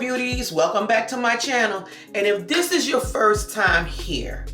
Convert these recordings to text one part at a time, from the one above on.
beauties, welcome back to my channel. And if this is your first time here,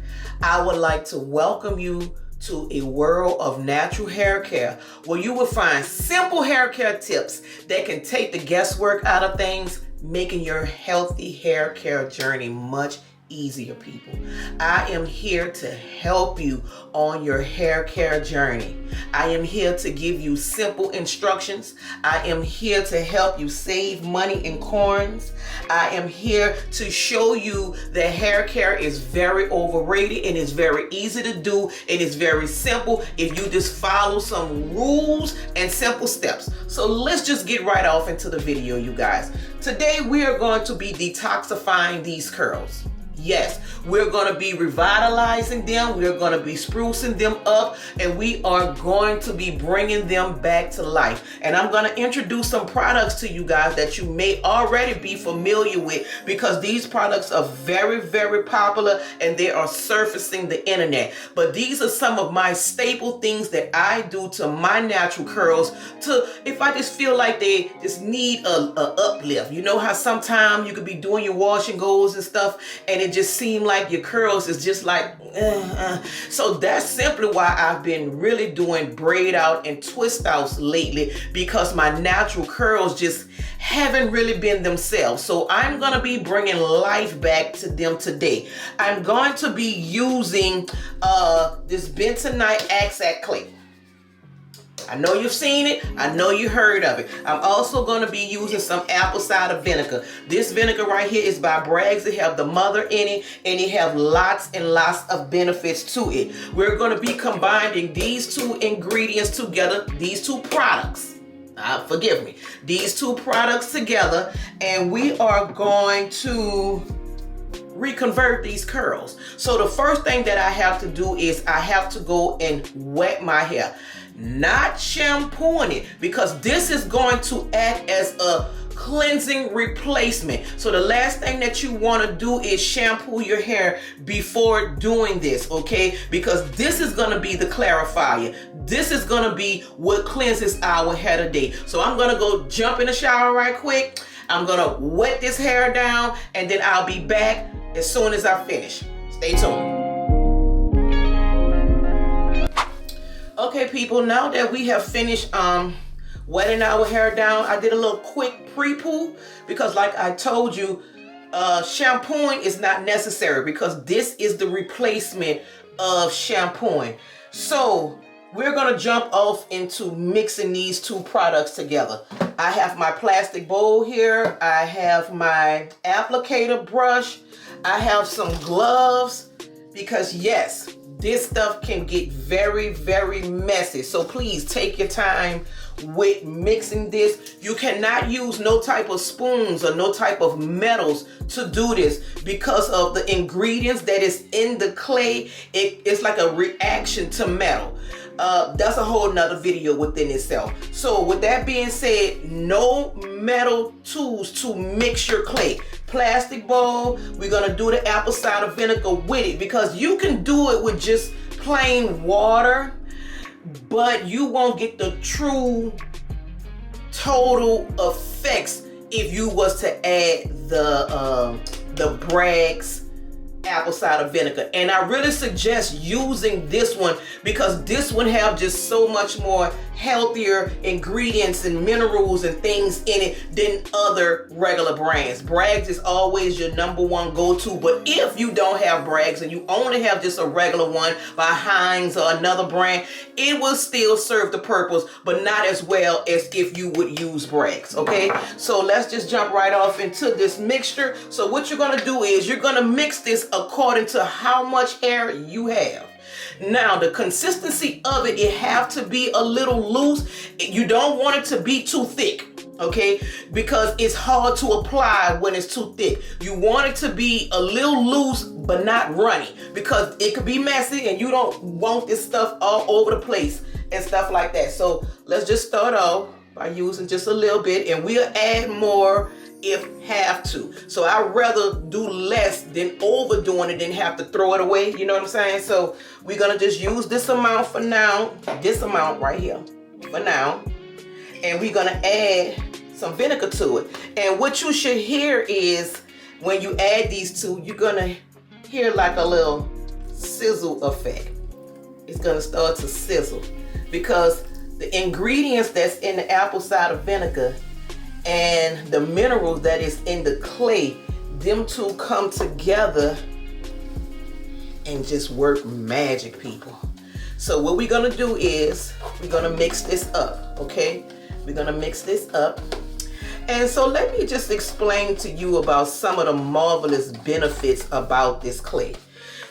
I would like to welcome you to a world of natural hair care where you will find simple hair care tips that can take the guesswork out of things, making your healthy hair care journey much easier, people. I am here to help you on your hair care journey. I am here to give you simple instructions. I am here to help you save money in coins. I am here to show you that hair care is very overrated and it's very easy to do and it's very simple if you just follow some rules and simple steps. So let's just get right off into the video, you guys. Today we are going to be detoxifying these curls. Yes, we're going to be revitalizing them, we're going to be sprucing them up, and we are going to be bringing them back to life. And I'm going to introduce some products to you guys that you may already be familiar with because these products are very, very popular and they are surfacing the internet. But these are some of my staple things that I do to my natural curls to, if I just feel like they just need a uplift. You know how sometimes you could be doing your wash and goes and stuff and it just seem like your curls is just like so that's simply why I've been really doing braid out and twist outs lately, because my natural curls just haven't really been themselves. So I'm going to be bringing life back to them today. I'm going to be using this Bentonite Aztec Clay. I know you've seen it. I know you heard of it. I'm also going to be using some apple cider vinegar. This vinegar right here is by Bragg's. It have the mother in it, and it have lots and lots of benefits to it. We're going to be combining these two ingredients together, these two products. Forgive me. These two products together, and we are going to reconvert these curls. So the first thing that I have to do is I have to go and wet my hair. Not shampooing it, because this is going to act as a cleansing replacement. So the last thing that you want to do is shampoo your hair before doing this, okay? Because this is going to be the clarifier. This is going to be what cleanses our hair today. So I'm going to go jump in the shower right quick. I'm going to wet this hair down, and then I'll be back as soon as I finish. Stay tuned. Okay, people, now that we have finished wetting our hair down, I did a little quick pre-poo because like I told you, shampooing is not necessary because this is the replacement of shampooing. So we're gonna jump off into mixing these two products together. I have my plastic bowl here. I have my applicator brush. I have some gloves because yes, this stuff can get very, very messy. So please take your time with mixing this. You cannot use no type of spoons or no type of metals to do this because of the ingredients that is in the clay. It's like a reaction to metal. That's a whole nother video within itself. So with that being said, no metal tools to mix your clay. Plastic bowl, we're gonna do the apple cider vinegar with it because you can do it with just plain water, but you won't get the true total effects if you was to add the Bragg's apple cider vinegar. And I really suggest using this one because this one have just so much more healthier ingredients and minerals and things in it than other regular brands. Bragg's is always your number one go-to, but if you don't have Bragg's and you only have just a regular one by Heinz or another brand, it will still serve the purpose, but not as well as if you would use Bragg's, okay? So let's just jump right off into this mixture. So what you're gonna do is you're gonna mix this according to how much hair you have. Now, the consistency of it, it have to be a little loose. You don't want it to be too thick, okay? Because it's hard to apply when it's too thick. You want it to be a little loose, but not runny, because it could be messy and you don't want this stuff all over the place and stuff like that. So let's just start off by using just a little bit, and we'll add more if have to. So I'd rather do less than overdoing it than have to throw it away. You know what I'm saying? So we're gonna just use this amount for now, this amount right here for now, and we're gonna add some vinegar to it. And what you should hear is when you add these two, you're gonna hear like a little sizzle effect. It's gonna start to sizzle because the ingredients that's in the apple cider vinegar and the minerals that is in the clay, them two come together and just work magic, people. So what we're gonna do is we're gonna mix this up, okay? We're gonna mix this up. And so let me just explain to you about some of the marvelous benefits about this clay.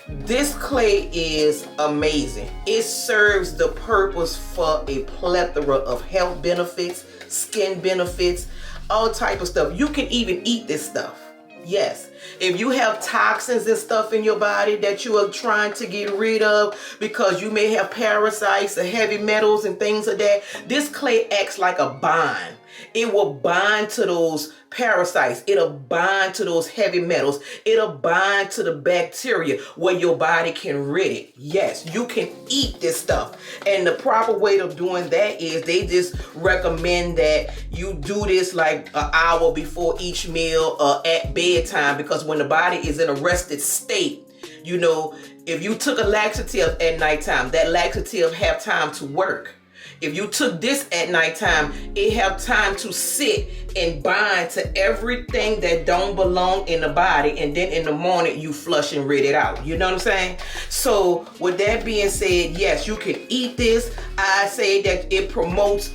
This clay is amazing. It serves the purpose for a plethora of health benefits, skin benefits, all type of stuff. You can even eat this stuff. Yes, if you have toxins and stuff in your body that you are trying to get rid of because you may have parasites or heavy metals and things like that, this clay acts like a bond. It will bind to those parasites. It'll bind to those heavy metals. It'll bind to the bacteria where your body can rid it. Yes, you can eat this stuff. And the proper way of doing that is they just recommend that you do this like an hour before each meal or at bedtime, because when the body is in a rested state, you know, if you took a laxative at nighttime, that laxative have time to work. If you took this at nighttime, it have time to sit and bind to everything that don't belong in the body, and then in the morning you flush and rid it out. You know what I'm saying? So with that being said, yes, you can eat this. I say that it promotes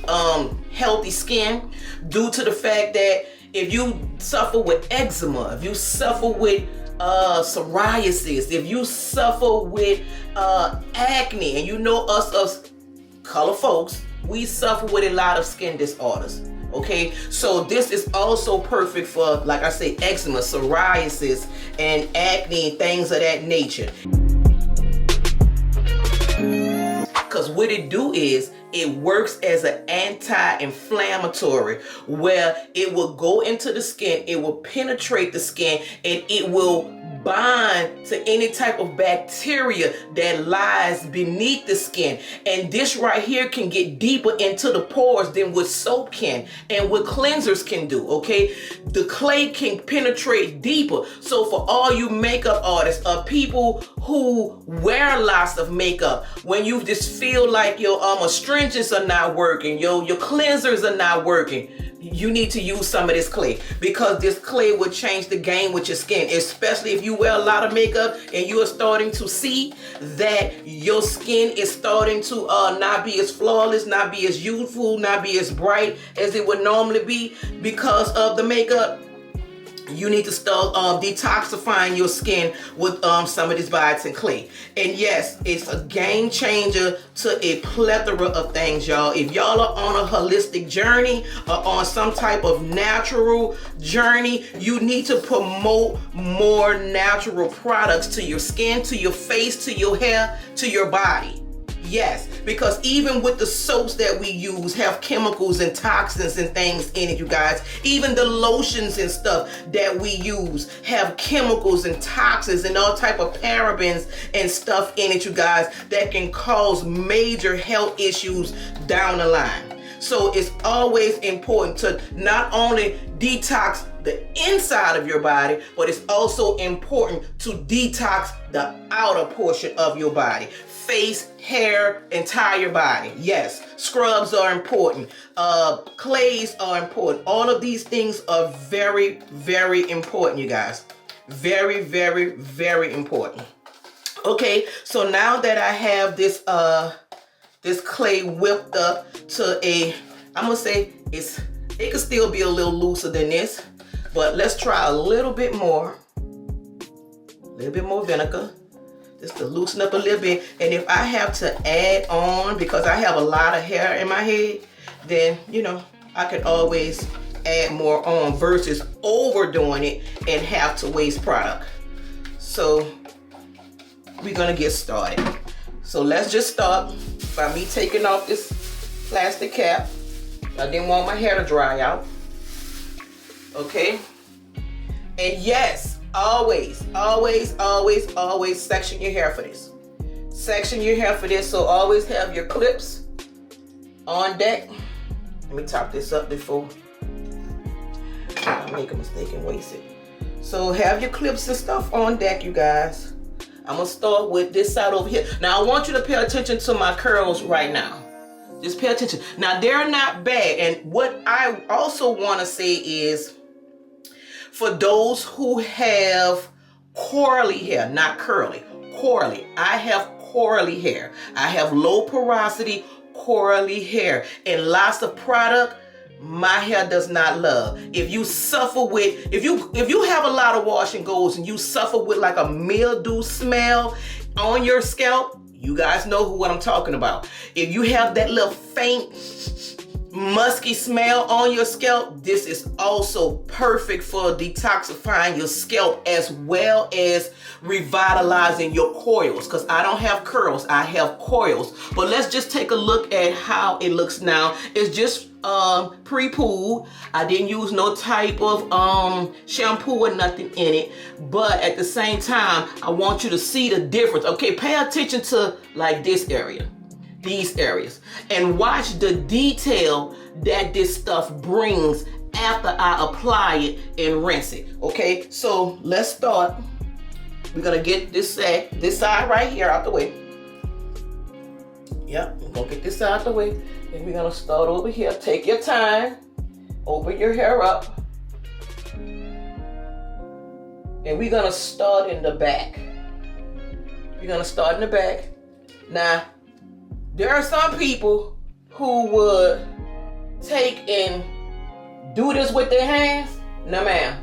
healthy skin due to the fact that if you suffer with eczema, if you suffer with psoriasis, if you suffer with acne, and you know us color folks, we suffer with a lot of skin disorders. Okay, so this is also perfect for, like I say, eczema, psoriasis, and acne, and things of that nature. Because what it do is it works as an anti-inflammatory, where it will go into the skin, it will penetrate the skin, and it will bind to any type of bacteria that lies beneath the skin. And this right here can get deeper into the pores than what soap can and what cleansers can do. Okay, the clay can penetrate deeper. So for all you makeup artists or people who wear lots of makeup, when you just feel like your astringents are not working, your cleansers are not working, you need to use some of this clay, because this clay will change the game with your skin, especially if you wear a lot of makeup and you are starting to see that your skin is starting to not be as flawless, not be as youthful, not be as bright as it would normally be because of the makeup. You need to start detoxifying your skin with some of this biotin clay. And yes, it's a game changer to a plethora of things, y'all. If y'all are on a holistic journey or on some type of natural journey, you need to promote more natural products to your skin, to your face, to your hair, to your body. Yes, because even with the soaps that we use have chemicals and toxins and things in it, you guys. Even the lotions and stuff that we use have chemicals and toxins and all type of parabens and stuff in it, you guys, that can cause major health issues down the line. So it's always important to not only detox the inside of your body, but it's also important to detox the outer portion of your body. Face, hair, entire body. Yes, scrubs are important. Clays are important. All of these things are very, very important, you guys. Very, very, very important. Okay, so now that I have this this clay whipped up to a, I'm gonna say it could still be a little looser than this, but let's try a little bit more vinegar. Just to loosen up a little bit. And if I have to add on, because I have a lot of hair in my head, then, you know, I could always add more on versus overdoing it and have to waste product. So we're gonna get started. So let's just start by me taking off this plastic cap. I didn't want my hair to dry out. Okay. And yes, always section your hair for this. Section your hair for this. So always have your clips on deck. Let me top this up before I make a mistake and waste it. So have your clips and stuff on deck, you guys. I'm gonna start with this side over here. Now I want you to pay attention to my curls right now. Just pay attention. Now they're not bad. And what I also want to say is, for those who have curly hair, not curly, curly. I have curly hair. I have low porosity curly hair, and lots of product my hair does not love. If you suffer with, if you have a lot of wash and goes and you suffer with like a mildew smell on your scalp, you guys know what I'm talking about. If you have that little faint musky smell on your scalp, this is also perfect for detoxifying your scalp as well as revitalizing your coils, because I don't have curls, I have coils. But let's just take a look at how it looks now. It's just pre-pooled. I didn't use no type of shampoo or nothing in it, but at the same time I want you to see the difference. Okay, pay attention to like this area, these areas, and watch the detail that this stuff brings after I apply it and rinse it. Okay, so let's start. We're gonna get this side right here out the way. Yep, we're gonna get this side out the way, and we're gonna start over here. Take your time, open your hair up, and we're gonna start in the back. We're gonna start in the back. Now, there are some people who would take and do this with their hands. No, ma'am.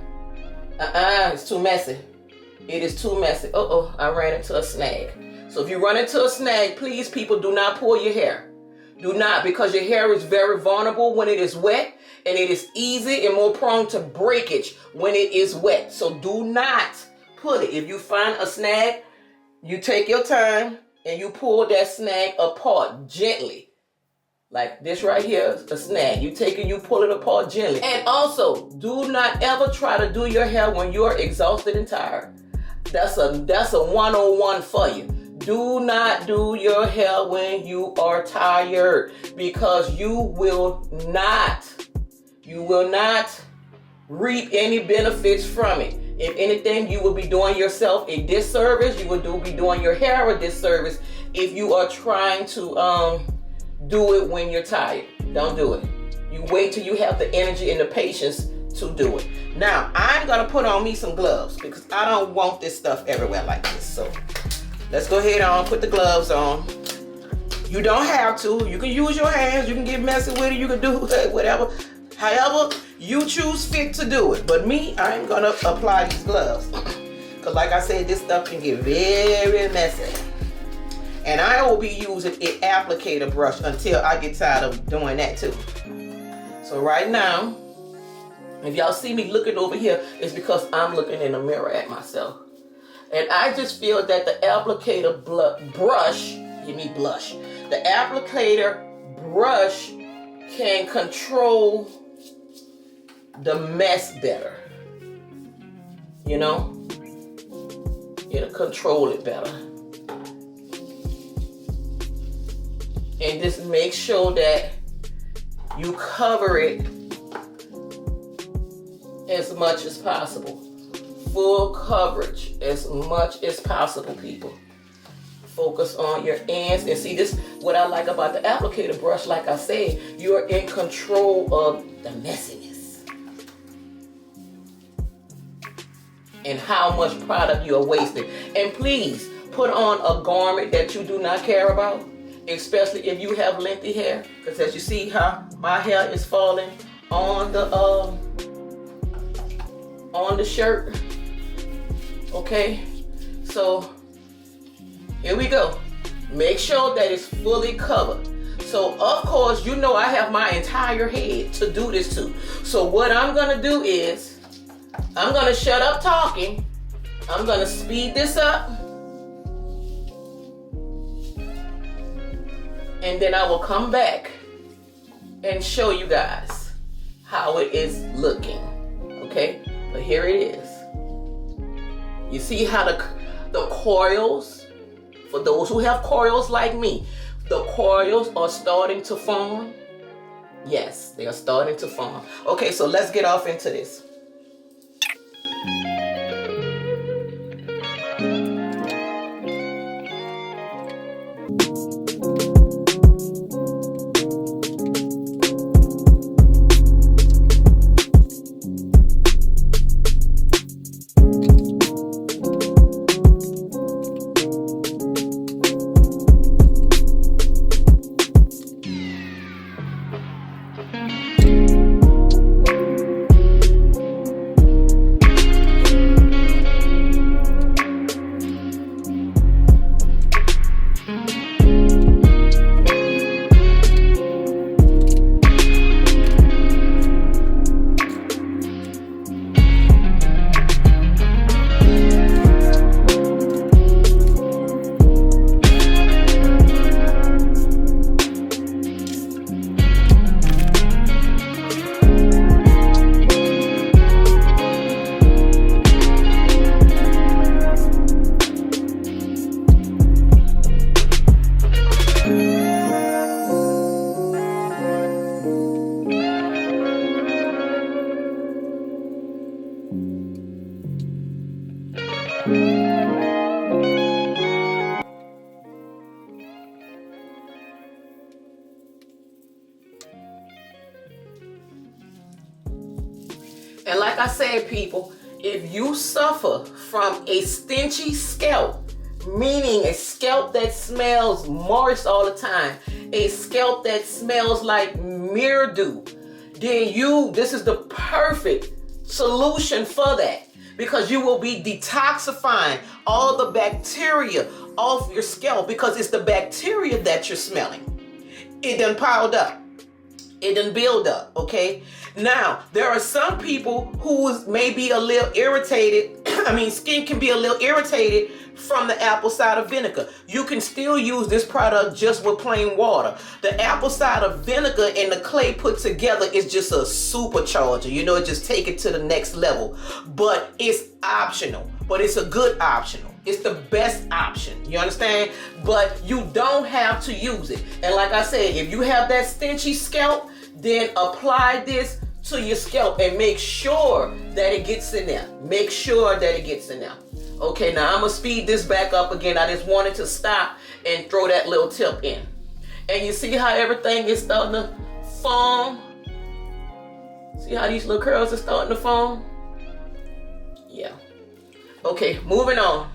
It's too messy. It is too messy. I ran into a snag. So if you run into a snag, please, people, do not pull your hair. Do not, because your hair is very vulnerable when it is wet, and it is easy and more prone to breakage when it is wet. So do not pull it. If you find a snag, you take your time and you pull that snag apart gently. Like this right here, a snag. You take it, you pull it apart gently. And also, do not ever try to do your hair when you're exhausted and tired. That's a 101 for you. Do not do your hair when you are tired, because you will not reap any benefits from it. If anything, you will be doing yourself a disservice. You will be doing your hair a disservice if you are trying to do it when you're tired. Don't do it. You wait till you have the energy and the patience to do it. Now, I'm gonna put on me some gloves because I don't want this stuff everywhere like this. So let's go ahead and put the gloves on. You don't have to. You can use your hands. You can get messy with it. You can do whatever. However you choose fit to do it. But me, I'm gonna apply these gloves. Because like I said, this stuff can get very messy. And I will be using an applicator brush until I get tired of doing that too. So right now, if y'all see me looking over here, it's because I'm looking in the mirror at myself. And I just feel that the applicator brush, give me blush. The applicator brush can control the mess better. You know? It'll control it better. And just make sure that you cover it as much as possible. Full coverage as much as possible, people. Focus on your ends. And see, this what I like about the applicator brush. Like I said, you're in control of the messiness and how much product you're wasting. And please put on a garment that you do not care about, especially if you have lengthy hair, because as you see how my hair is falling on the shirt. Okay, so here we go. Make sure that it's fully covered. So of course, you know I have my entire head to do this to. So what I'm gonna do is I'm gonna shut up talking. I'm gonna speed this up, and then I will come back and show you guys how it is looking. Okay, but here it is. You see how the coils, for those who have coils like me, the coils are starting to form. Yes, they are starting to form. Okay, so let's get off into this. people, if you suffer from a stinchy scalp, meaning a scalp that smells moist all the time, a scalp that smells like mildew, then this is the perfect solution for that, because you will be detoxifying all the bacteria off your scalp, because it's the bacteria that you're smelling. It done piled up. It done build up, okay? Now, there are some people who may be a little irritated. Skin can be a little irritated from the apple cider vinegar. You can still use this product just with plain water. The apple cider vinegar and the clay put together is just a supercharger. It just take it to the next level. But it's optional. But it's a good optional. It's the best option. You understand? But you don't have to use it. And like I said, if you have that stinchy scalp, then apply this to your scalp and make sure that it gets in there. Make sure that it gets in there. Okay, now I'm going to speed this back up again. I just wanted to stop and throw that little tip in. And you see how everything is starting to form? See how these little curls are starting to form? Yeah. Okay, moving on.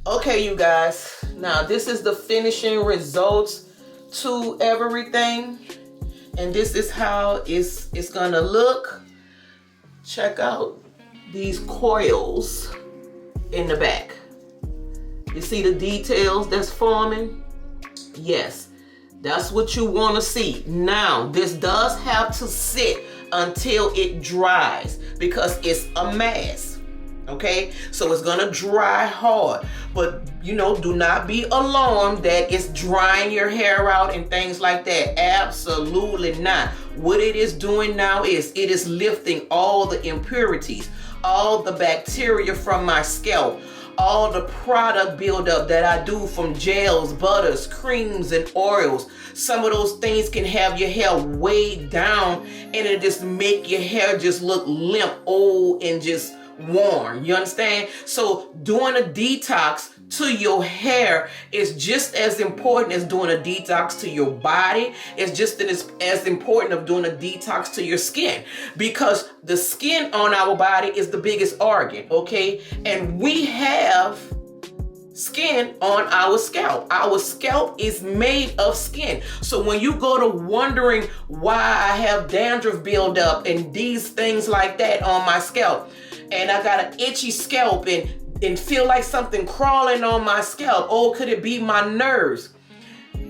Okay, you guys, now this is the finishing results to everything, and this is how it's gonna look. Check out these coils in the back. You see the details that's forming? Yes, that's what you want to see. Now, this does have to sit until it dries, because it's a mask. Okay, so it's gonna dry hard, but do not be alarmed that it's drying your hair out and things like that. Absolutely not. What it is doing now is it is lifting all the impurities, all the bacteria from my scalp, all the product buildup that I do from gels, butters, creams, and oils. Some of those things can have your hair weighed down, and it just make your hair just look limp, old, and just worn. You understand? So doing a detox to your hair is just as important as doing a detox to your body. It's just as important of doing a detox to your skin, because the skin on our body is the biggest organ, okay? And we have skin on our scalp. Our scalp is made of skin. So when you go to wondering why I have dandruff buildup and these things like that on my scalp, and I got an itchy scalp and feel like something crawling on my scalp. Oh, could it be my nerves?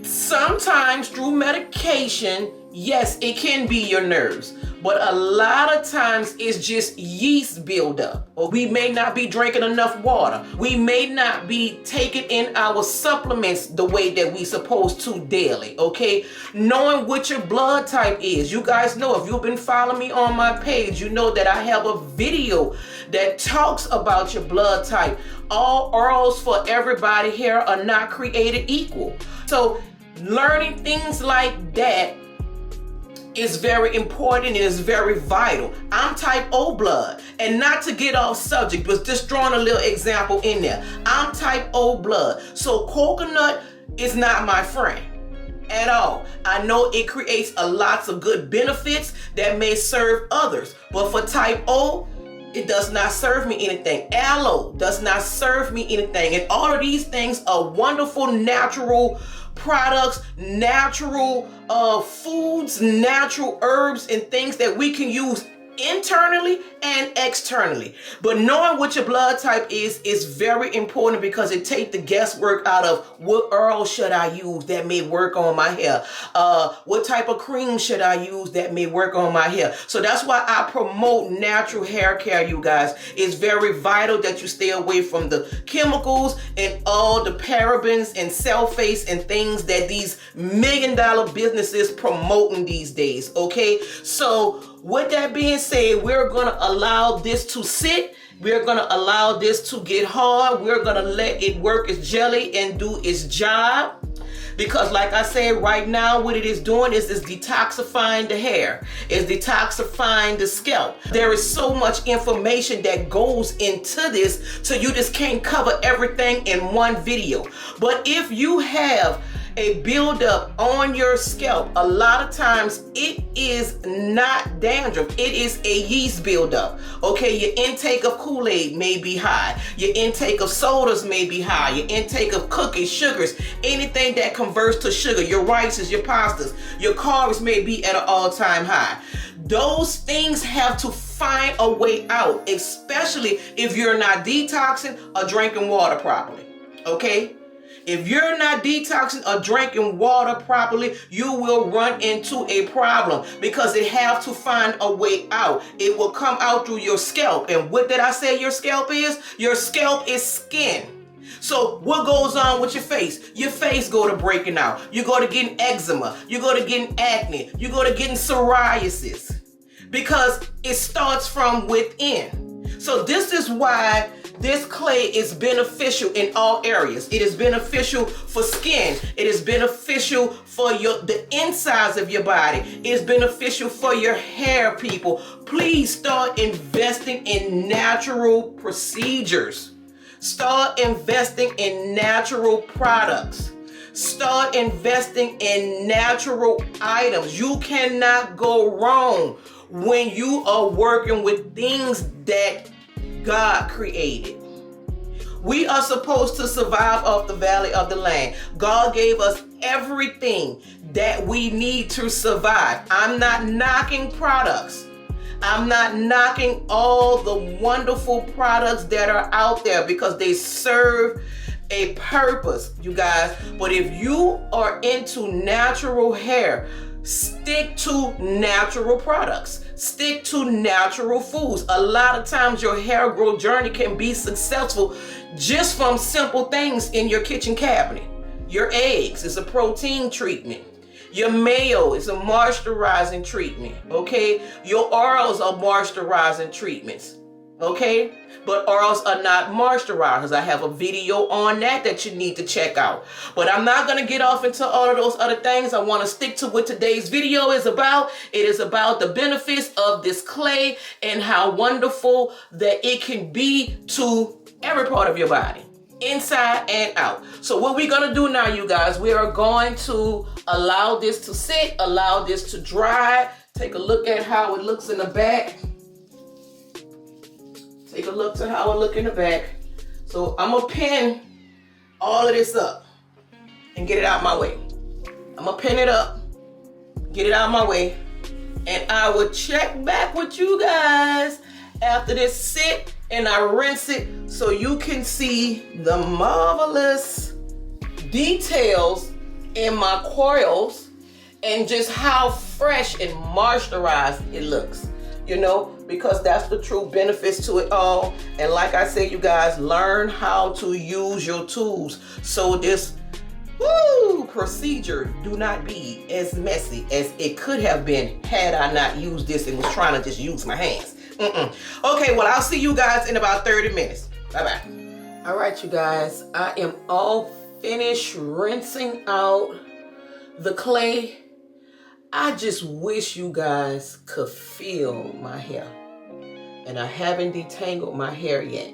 Sometimes through medication, yes, it can be your nerves. But a lot of times it's just yeast buildup. Or we may not be drinking enough water. We may not be taking in our supplements the way that we supposed to daily, okay? Knowing what your blood type is. You guys know, if you've been following me on my page, you know that I have a video that talks about your blood type. All oils for everybody here are not created equal. So learning things like that is very important and is very vital. I'm type O blood, and not to get off subject, but just throwing a little example in there. I'm type O blood, so coconut is not my friend at all. I know it creates a lots of good benefits that may serve others, but for type O, it does not serve me anything. Aloe does not serve me anything, and all of these things are wonderful natural products, natural foods, natural herbs, and things that we can use internally and externally. But knowing what your blood type is very important, because it takes the guesswork out of what oil should I use that may work on my hair. What type of cream should I use that may work on my hair. So that's why I promote natural hair care, you guys. It's very vital that you stay away from the chemicals and all the parabens and sulfates and things that these million-dollar businesses promoting these days, okay? So with that being said, we're going to allow this to sit. We're going to allow this to get hard. We're going to let it work its jelly and do its job. Because like I said, right now what it is doing is it's detoxifying the hair. It's detoxifying the scalp. There is so much information that goes into this, so you just can't cover everything in one video. But if you have a buildup on your scalp, a lot of times it is not dandruff. It is a yeast buildup. Okay, your intake of Kool-Aid may be high. Your intake of sodas may be high. Your intake of cookies, sugars, anything that converts to sugar, your rices, your pastas, your carbs may be at an all-time high. Those things have to find a way out, especially if you're not detoxing or drinking water properly. Okay? If you're not detoxing or drinking water properly, you will run into a problem, because it have to find a way out. It will come out through your scalp. And what did I say your scalp is? Your scalp is skin. So what goes on with your face? Your face go to breaking out. You go to getting eczema. You go to getting acne. You go to getting psoriasis, because it starts from within. So this is why this clay is beneficial in all areas. It is beneficial for skin. It is beneficial for the insides of your body. It is beneficial for your hair, people. Please start investing in natural procedures. Start investing in natural products. Start investing in natural items. You cannot go wrong when you are working with things that God created. We are supposed to survive off the valley of the land. God gave us everything that we need to survive. I'm not knocking products. I'm not knocking all the wonderful products that are out there, because they serve a purpose, you guys. But if you are into natural hair, stick to natural products. Stick to natural foods. A lot of times your hair growth journey can be successful just from simple things in your kitchen cabinet. Your eggs is a protein treatment. Your mayo is a moisturizing treatment, okay? Your oils are moisturizing treatments, okay? But oils are not moisturizers. I have a video on that you need to check out. But I'm not going to get off into all of those other things. I want to stick to what today's video is about. It is about the benefits of this clay and how wonderful that it can be to every part of your body, inside and out. So what we're going to do now, you guys, we are going to allow this to sit, allow this to dry. Take a look at how it looks in the back. Take a look to how it look in the back. So I'm gonna pin all of this up and get it out my way. I'm gonna pin it up, get it out my way, and I will check back with you guys after this sit and I rinse it, so you can see the marvelous details in my coils and just how fresh and moisturized it looks. You know, because that's the true benefits to it all. And like I said, you guys, learn how to use your tools so this procedure do not be as messy as it could have been had I not used this and was trying to just use my hands. Okay, well, I'll see you guys in about 30 minutes. Bye-bye. All right, you guys, I am all finished rinsing out the clay. I just wish you guys could feel my hair. And I haven't detangled my hair yet.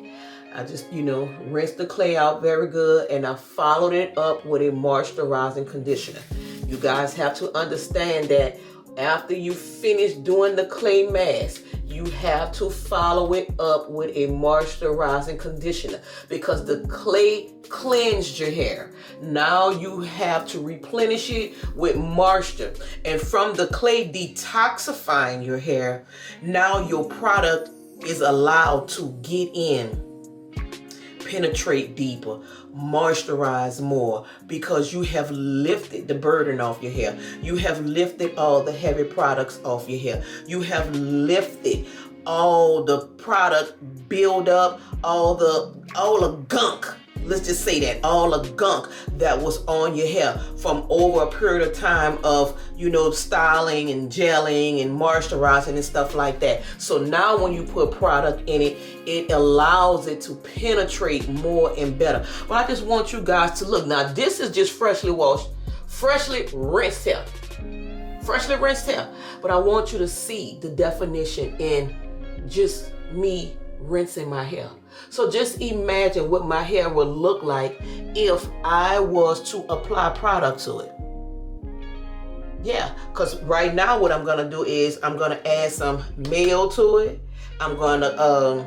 I just, rinsed the clay out very good, and I followed it up with a moisturizing conditioner. You guys have to understand that after you finish doing the clay mask, you have to follow it up with a moisturizing conditioner, because the clay cleansed your hair. Now you have to replenish it with moisture. And from the clay detoxifying your hair, now your product is allowed to get in, penetrate deeper, moisturize more, because you have lifted the burden off your hair. You have lifted all the heavy products off your hair. You have lifted all the product build up, all the gunk. Let's just say that, all the gunk that was on your hair from over a period of time of, styling and gelling and moisturizing and stuff like that. So now when you put product in it, it allows it to penetrate more and better. But I just want you guys to look. Now this is just freshly washed, freshly rinsed hair. Freshly rinsed hair. But I want you to see the definition in just me rinsing my hair. So just imagine what my hair would look like if I was to apply product to it. Yeah, because right now what I'm going to do is I'm going to add some mayo to it. I'm going to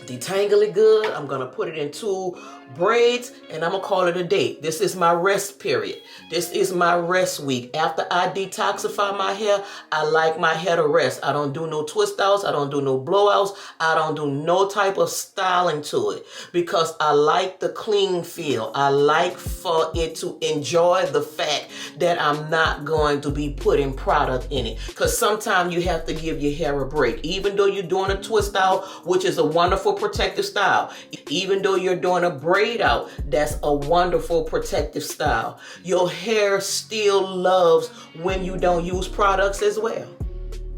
detangle it good. I'm going to put it in 2 braids and I'm going to call it a day. This is my rest period. This is my rest week. After I detoxify my hair, I like my hair to rest. I don't do no twist outs. I don't do no blowouts. I don't do no type of styling to it because I like the clean feel. I like for it to enjoy the fact that I'm not going to be putting product in it, because sometimes you have to give your hair a break. Even though you're doing a twist out, which is a wonderful protective style, even though you're doing a braid out, that's a wonderful protective style, your hair still loves when you don't use products as well.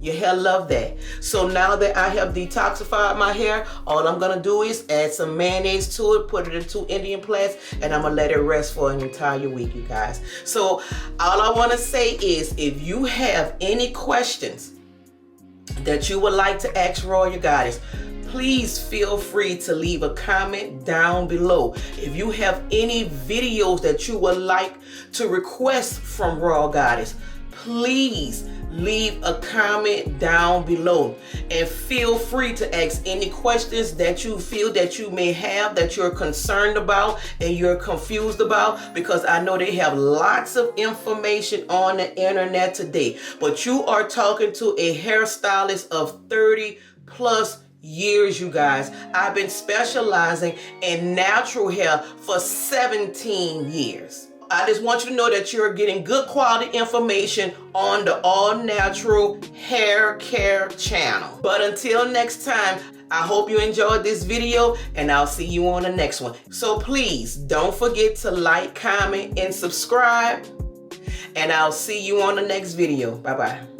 Your hair love that. So now that I have detoxified my hair, all I'm gonna do is add some mayonnaise to it, put it in 2 Indian plants, and I'm gonna let it rest for an entire week, you guys. So all I wanna say is, if you have any questions that you would like to ask Royal Goddess, please feel free to leave a comment down below. If you have any videos that you would like to request from Royal Goddess, please leave a comment down below, and feel free to ask any questions that you feel that you may have, that you're concerned about and you're confused about, because I know they have lots of information on the internet today. But you are talking to a hairstylist of 30 plus years, you guys. I've been specializing in natural hair for 17 years. I just want you to know that you're getting good quality information on the All Natural Hair Care channel. But until next time, I hope you enjoyed this video, and I'll see you on the next one. So please don't forget to like, comment, and subscribe, and I'll see you on the next video. Bye-bye.